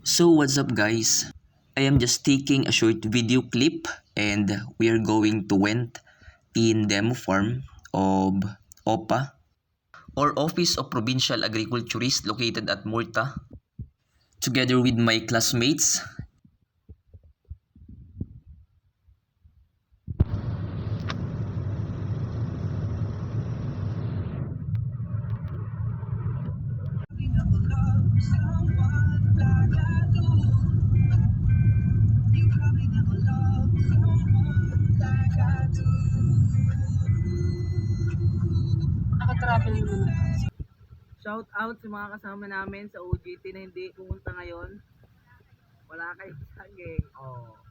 So what's up guys? I am just taking a short video clip and we are going to went in demo farm of OPA or Office of Provincial Agriculturist located at Murta together with my classmates. Naka-travel muna. Shout out sa mga kasama namin sa OJT na hindi pumunta ngayon. Wala kayong saging. Oh.